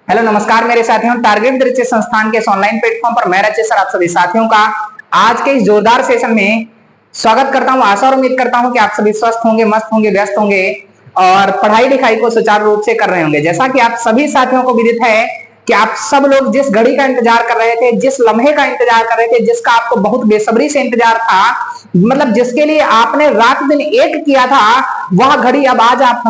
Hello नमस्कार मेरे साथियों, टारगेट दृष्टि संस्थान के इस ऑनलाइन प्लेटफॉर्म पर मैं रचित सर आप सभी साथियों का आज के इस जोरदार सेशन में स्वागत करता हूं। आशा और उम्मीद करता हूं कि आप सभी स्वस्थ होंगे, मस्त होंगे, व्यस्त होंगे और पढ़ाई लिखाई को सुचारू रूप से कर रहे होंगे। जैसा कि आप सभी साथियों को विदित है कि आप सब लोग जिस घड़ी का इंतजार कर रहे थे, जिस लम्हे का इंतजार कर रहे थे, जिसका आपको बहुत बेसब्री से इंतजार था, मतलब जिसके लिए आपने रात दिन एक किया था, वह घड़ी अब आज आप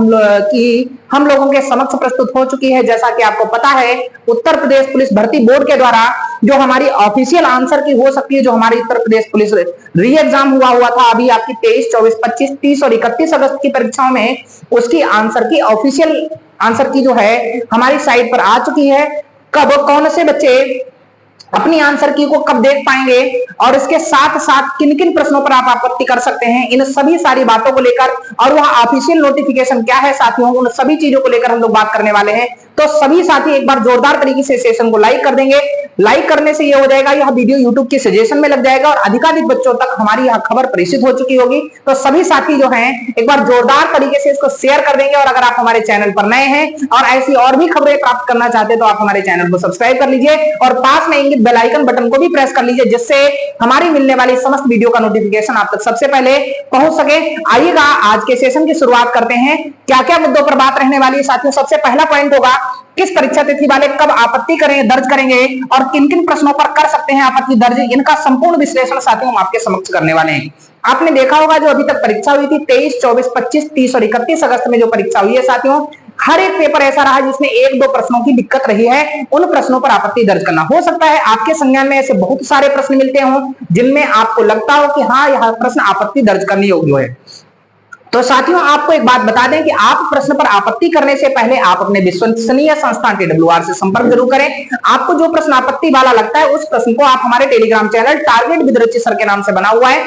हम लोगों के समक्ष प्रस्तुत हो चुकी है। जैसा कि आपको पता है, उत्तर प्रदेश पुलिस भर्ती बोर्ड के द्वारा जो हमारी ऑफिशियल आंसर की हो सकती है, जो हमारी उत्तर प्रदेश पुलिस री एग्जाम हुआ था अभी आपकी 23, 24, 25, 30 और 31 अगस्त की परीक्षाओं में, उसकी आंसर की ऑफिशियल आंसर की जो है हमारी साइट पर आ चुकी है। कब कौन से बच्चे अपनी आंसर की को कब देख पाएंगे और इसके साथ साथ किन किन प्रश्नों पर आप आपत्ति कर सकते हैं, इन सभी सारी बातों को लेकर और वह ऑफिशियल नोटिफिकेशन क्या है साथियों, उन सभी चीजों को लेकर हम लोग बात करने वाले हैं। तो सभी साथी एक बार जोरदार तरीके से सेशन को लाइक कर देंगे। लाइक करने से यह हो जाएगा, यह वीडियो यूट्यूब के सजेशन में लग जाएगा और अधिकाधिक बच्चों तक हमारी यह खबर प्रेषित हो चुकी होगी। तो सभी साथी जो हैं एक बार जोरदार तरीके से इसको शेयर कर देंगे। और अगर आप हमारे चैनल पर नए हैं और ऐसी और भी खबरें प्राप्त करना चाहते हैं तो आप हमारे चैनल को सब्सक्राइब कर लीजिए और पास में इंगित बेल आइकन बटन को भी प्रेस कर लीजिए, जिससे हमारी मिलने वाली समस्त वीडियो का नोटिफिकेशन आप तक सबसे पहले पहुंच सके। आइएगा आज के सेशन की शुरुआत करते हैं। क्या क्या मुद्दों पर बात रहने वाली है साथियों। सबसे पहला पॉइंट होगा, किस परीक्षा तिथि वाले कब आपत्ति दर्ज करेंगे और किन किन प्रश्नों पर कर सकते हैं आपत्ति दर्ज, इनका संपूर्ण विश्लेषण साथियों हम आपके समक्ष करने वाले हैं। आपने देखा होगा जो अभी तक परीक्षा हुई थी 23, 24, 25, 30 और 31 अगस्त में जो परीक्षा हुई है साथियों, हर एक पेपर ऐसा रहा जिसमें एक दो प्रश्नों की दिक्कत रही है। उन प्रश्नों पर आपत्ति दर्ज करना हो सकता है आपके संज्ञान में ऐसे बहुत सारे प्रश्न मिलते हो जिनमें आपको लगता हो कि हाँ यह प्रश्न आपत्ति दर्ज करने योग्य है। तो साथियों आपको एक बात बता दें कि आप प्रश्न पर आपत्ति करने से पहले आप अपने विश्वसनीय संस्थान TWR से संपर्क जरूर करें। आपको जो प्रश्न आपत्ति वाला लगता है उस प्रश्न को आप हमारे टेलीग्राम चैनल टारगेट विद रचित सर के नाम से बना हुआ है,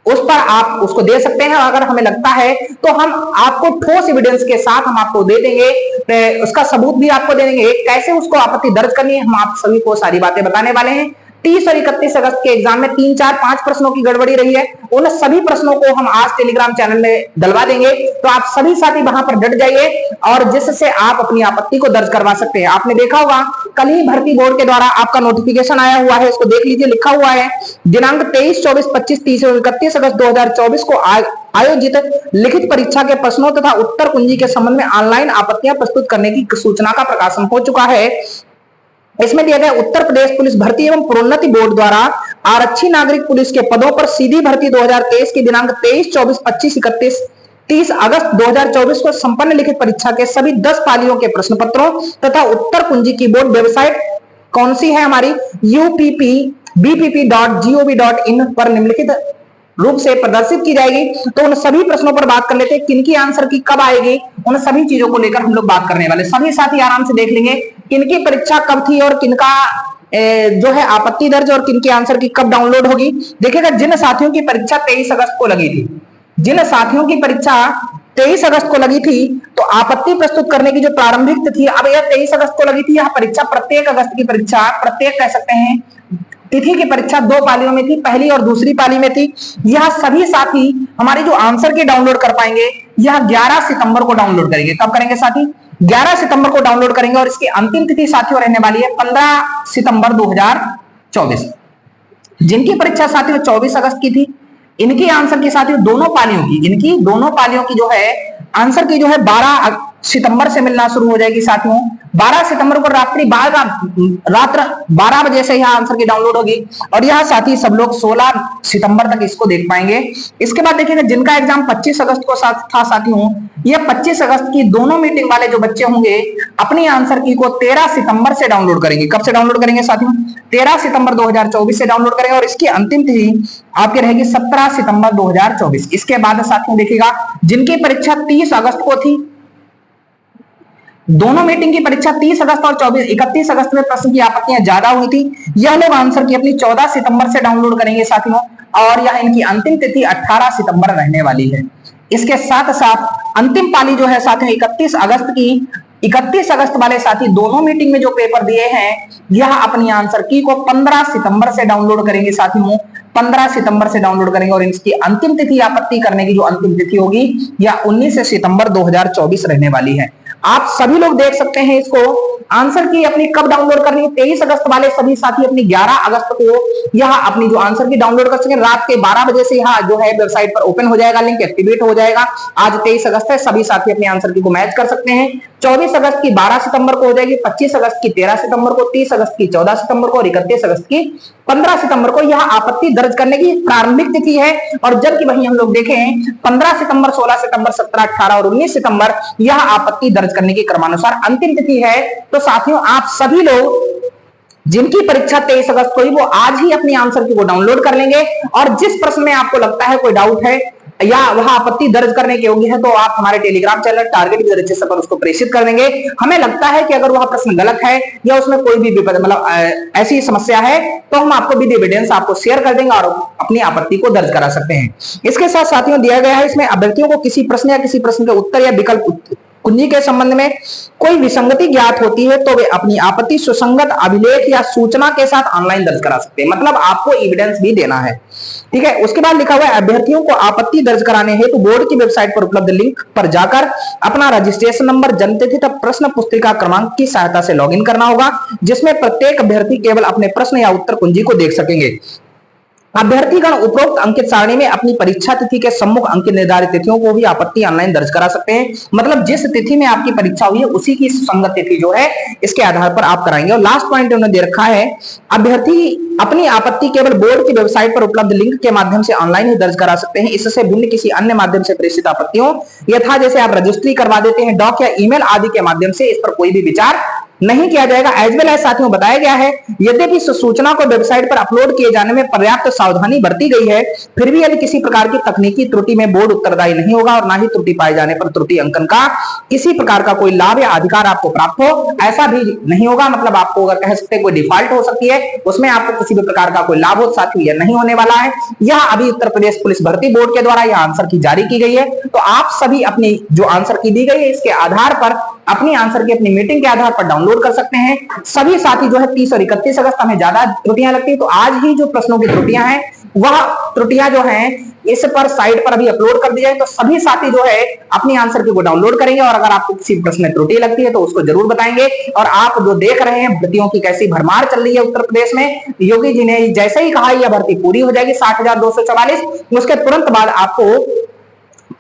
उस पर आप उसको दे सकते हैं। अगर हमें लगता है तो हम आपको ठोस एविडेंस के साथ हम आपको दे देंगे, उसका सबूत भी आपको दे देंगे, कैसे उसको आपत्ति दर्ज करनी है हम आप सभी को सारी बातें बताने वाले हैं। 30 और 31 अगस्त के एग्जाम में 3, 4, 5 प्रश्नों की गड़बड़ी रही है, उन सभी प्रश्नों को हम आज टेलीग्राम चैनल में डलवा देंगे। तो आप सभी साथी वहां पर डट जाइए और जिससे आप अपनी आपत्ति को दर्ज करवा सकते हैं। आपने देखा होगा कल ही भर्ती बोर्ड के द्वारा आपका नोटिफिकेशन आया हुआ है, इसको देख लीजिए। लिखा हुआ है दिनांक 23, 24, 25, 30 और 31 अगस्त 2024 को आयोजित लिखित परीक्षा के प्रश्नों तथा उत्तर कुंजी के संबंध में ऑनलाइन आपत्तियां प्रस्तुत करने की सूचना का प्रकाशन हो चुका है। इसमें दिया गया उत्तर प्रदेश पुलिस भर्ती एवं प्रोन्नति बोर्ड द्वारा आरक्षी नागरिक पुलिस के पदों पर सीधी भर्ती 2023 की दिनांक 23, 24, 25, 31, 30 अगस्त 2024 को संपन्न लिखित परीक्षा के सभी 10 पालियों के प्रश्न पत्रों तथा उत्तर कुंजी की बोर्ड वेबसाइट कौन सी है हमारी uppbpp.gov.in पर निम्नलिखित रूप से प्रदर्शित की जाएगी। तो उन सभी प्रश्नों पर बात कर लेते हैं, किनकी आंसर की कब आएगी, उन सभी चीजों को लेकर हम लोग बात करने वाले। सभी साथी आराम से देख लेंगे किनकी परीक्षा कब थी और किनका जो है आपत्ति दर्ज और किनकी आंसर की कब डाउनलोड होगी। देखिएगा जिन साथियों की परीक्षा 23 अगस्त को लगी थी, जिन साथियों की परीक्षा 23 अगस्त को लगी थी, तो आपत्ति प्रस्तुत करने की जो प्रारंभिक तिथि, अब यह 23 अगस्त को लगी थी, यह परीक्षा प्रत्येक अगस्त की परीक्षा, प्रत्येक कह सकते हैं तिथि की परीक्षा 2 पालियों में थी, पहली और दूसरी पाली में थी। यह सभी साथी हमारी जो आंसर की डाउनलोड कर पाएंगे यह 11 सितंबर को डाउनलोड करेंगे। कब करेंगे साथी? 11 सितंबर को डाउनलोड करेंगे और इसकी अंतिम तिथि साथियों रहने वाली है 15 सितंबर 2024। जिनकी परीक्षा साथियों 24 अगस्त की थी, इनकी आंसर की साथियों दोनों पालियों की, इनकी दोनों पालियों की जो है आंसर की जो है 12 सितंबर से मिलना शुरू हो जाएगी साथियों। 12 सितंबर को रात्रि 12 बजे से यह आंसर की डाउनलोड होगी और यह साथी सब लोग 16 सितंबर तक इसको देख पाएंगे। इसके बाद देखिएगा जिनका एग्जाम 25 अगस्त को था साथियों, यह 25 अगस्त की दोनों मीटिंग वाले जो बच्चे होंगे अपनी आंसर की को 13 सितंबर से डाउनलोड करेंगे। कब से डाउनलोड करेंगे साथियों? 13 सितंबर 2024 से डाउनलोड करेंगे और इसकी अंतिम तिथि आपकी रहेगी 17 सितंबर 2024। इसके बाद साथियों देखिएगा जिनकी परीक्षा 30 अगस्त को थी, दोनों मीटिंग की परीक्षा 30 अगस्त और 31 अगस्त में प्रश्न की आपत्तियां ज्यादा हुई थी, यह लोग आंसर की अपनी 14 सितंबर से डाउनलोड करेंगे साथियों और यह इनकी अंतिम तिथि 18 सितंबर रहने वाली है। इसके साथ साथ अंतिम पाली जो है साथियों 31 अगस्त की, 31 अगस्त वाले साथी दोनों मीटिंग में जो पेपर दिए हैं यह अपनी आंसर की को 15 सितंबर से डाउनलोड करेंगे साथियों, 15 सितंबर से डाउनलोड करेंगे और इसकी अंतिम तिथि आपत्ति करने की जो अंतिम तिथि होगी यह 19 सितंबर 2024 रहने वाली है। आप सभी लोग देख सकते हैं इसको। आंसर की अपनी कब डाउनलोड करनी है? 23 अगस्त वाले सभी साथी अपनी 11 अगस्त को यह अपनी जो आंसर की डाउनलोड कर सकें। रात के 12 बजे से यह जो है वेबसाइट पर ओपन हो जाएगा, लिंक एक्टिवेट हो जाएगा। आज 23 अगस्त है, सभी साथी अपनी आंसर की को मैच कर सकते हैं। 24 अगस्त की 12 सितंबर को हो जाएगी, 25 अगस्त की 13 सितंबर को, 30 अगस्त की 14 सितंबर को और 31 अगस्त की 15 सितंबर को यह आपत्ति दर्ज करने की प्रारंभिक तिथि है। और जबकि वहीं हम लोग देखें 15 सितंबर, 16 सितंबर, 17, 18 और 19 सितंबर यह आपत्ति दर्ज करने की क्रमानुसार अंतिम तिथि है। तो साथियों, आप सभी लोग जिनकी परीक्षा 23 अगस्त को ही, वो आज ही अपनी आंसर की वो डाउनलोड कर लेंगे। और जिस प्रश्न में आपको लगता है कोई डाउट है या वह आपत्ति दर्ज करने के योग्य है, तो आप हमारे Telegram channel target with register पर उसको प्रेषित कर देंगे। हमें लगता है कि अगर वह प्रश्न गलत है या उसमें कोई भी मतलब ऐसी समस्या है, तो हम आपको विद एविडेंस आपको शेयर कर देंगे और अपनी आपत्ति को दर्ज करा सकते हैं। इसके साथ साथियों दिया गया है इसमें अभ्यर्थियों को किसी प्रश्न या किसी प्रश्न के उत्तर या विकल्प कुंजी के संबंध में कोई विसंगति ज्ञात होती है तो वे अपनी आपत्ति सुसंगत अभिलेख या सूचना के साथ ऑनलाइन दर्ज करा सकते हैं। मतलब आपको एविडेंस भी देना है, ठीक है। उसके बाद लिखा हुआ है अभ्यर्थियों को आपत्ति दर्ज कराने हेतु बोर्ड की वेबसाइट पर उपलब्ध लिंक पर जाकर अपना रजिस्ट्रेशन नंबर, जन्मतिथि तथा प्रश्न पुस्तिका क्रमांक की सहायता से लॉगिन करना होगा, जिसमें प्रत्येक अभ्यर्थी केवल अपने प्रश्न या उत्तर कुंजी को देख सकेंगे। अभ्यर्थीगण उपरोक्त अंकित सारणी में अपनी परीक्षा तिथि के सम्मुख अंकित निर्धारित तिथियों को भी आपत्ति ऑनलाइन दर्ज करा सकते हैं। मतलब जिस तिथि में आपकी परीक्षा हुई है उसी की संगत तिथि जो है इसके आधार पर आप कराएंगे। और लास्ट पॉइंट उन्होंने दे रखा है अभ्यर्थी अपनी आपत्ति केवल बोर्ड की वेबसाइट पर उपलब्ध लिंक के माध्यम से ऑनलाइन ही दर्ज करा सकते हैं। इससे भिन्न किसी अन्य माध्यम से प्रेषित आपत्तियों यथा जैसे आप रजिस्ट्री करवा देते हैं डॉक या ईमेल आदि के माध्यम से, इस पर कोई भी विचार नहीं किया जाएगा। एज वेल एज साथियों बताया गया है यद्यपि इस सूचना को वेबसाइट पर अपलोड किए जाने में पर्याप्त सावधानी बरती गई है, फिर भी यदि किसी प्रकार की तकनीकी त्रुटि में बोर्ड उत्तरदायी नहीं होगा और ना ही त्रुटि पाए जाने पर त्रुटि अंकन का किसी प्रकार का कोई लाभ या अधिकार आपको प्राप्त हो, ऐसा भी नहीं होगा। मतलब आपको अगर कह सकते हैं कोई डिफॉल्ट हो सकती है, उसमें आपको किसी भी प्रकार का कोई लाभ हो साथियों यह नहीं होने वाला है। यह अभी उत्तर प्रदेश पुलिस भर्ती बोर्ड के द्वारा यह आंसर की जारी की गई है। तो आप सभी अपनी जो आंसर की दी गई है इसके आधार पर अपनी आंसर की अपनी मीटिंग के आधार पर डाउनलोड कर सकते हैं। सभी साथी जो है 30 और 31 अगस्त हमें ज्यादा त्रुटियां लगती है, तो आज ही जो प्रश्नों की त्रुटियां हैं वह त्रुटियां जो हैं इस पर साइट पर अभी अपलोड कर दी जाए, तो सभी साथी जो है अपनी आंसर की को डाउनलोड करेंगे। और अगर आपको किसी प्रश्न में त्रुटि लगती है तो उसको जरूर बताएंगे। और आप जो देख रहे हैं भर्तियों की कैसी भरमार चल रही है उत्तर प्रदेश में, योगी जी ने जैसे ही कहा यह भर्ती पूरी हो जाएगी 60,244, उसके तुरंत बाद आपको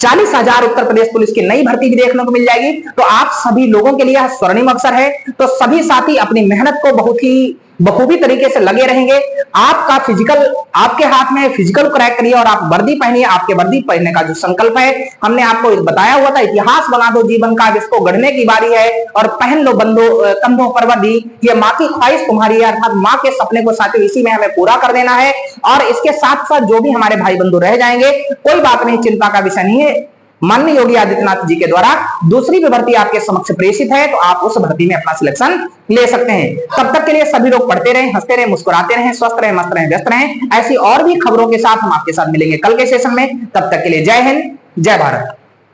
40,000 उत्तर प्रदेश पुलिस की नई भर्ती भी देखने को मिल जाएगी। तो आप सभी लोगों के लिए स्वर्णिम अवसर है। तो सभी साथी अपनी मेहनत को बहुत ही बखूबी तरीके से लगे रहेंगे। आपका फिजिकल आपके हाथ में, फिजिकल क्रैक करिए और आप वर्दी पहनिए। आपके वर्दी पहनने का जो संकल्प है हमने आपको बताया हुआ था, इतिहास बना दो जीवन का, जिसको गढ़ने की बारी है और पहन लो कंधों पर वर्दी, ये माँ की ख्वाहिश तुम्हारी है, अर्थात माँ के सपने को साथियों इसी में हमें पूरा कर देना है। और इसके साथ साथ जो भी हमारे भाई बंधु रह जाएंगे कोई बात नहीं, चिंता का विषय नहीं है। माननीय योगी आदित्यनाथ जी के द्वारा दूसरी भी भर्ती आपके समक्ष प्रेषित है, तो आप उस भर्ती में अपना सिलेक्शन ले सकते हैं। तब तक के लिए सभी लोग पढ़ते रहें, हंसते रहें, मुस्कुराते रहें, स्वस्थ रहें, मस्त रहें, व्यस्त रहें। ऐसी और भी खबरों के साथ हम आपके साथ मिलेंगे कल के सेशन में। तब तक के लिए जय हिंद, जय भारत।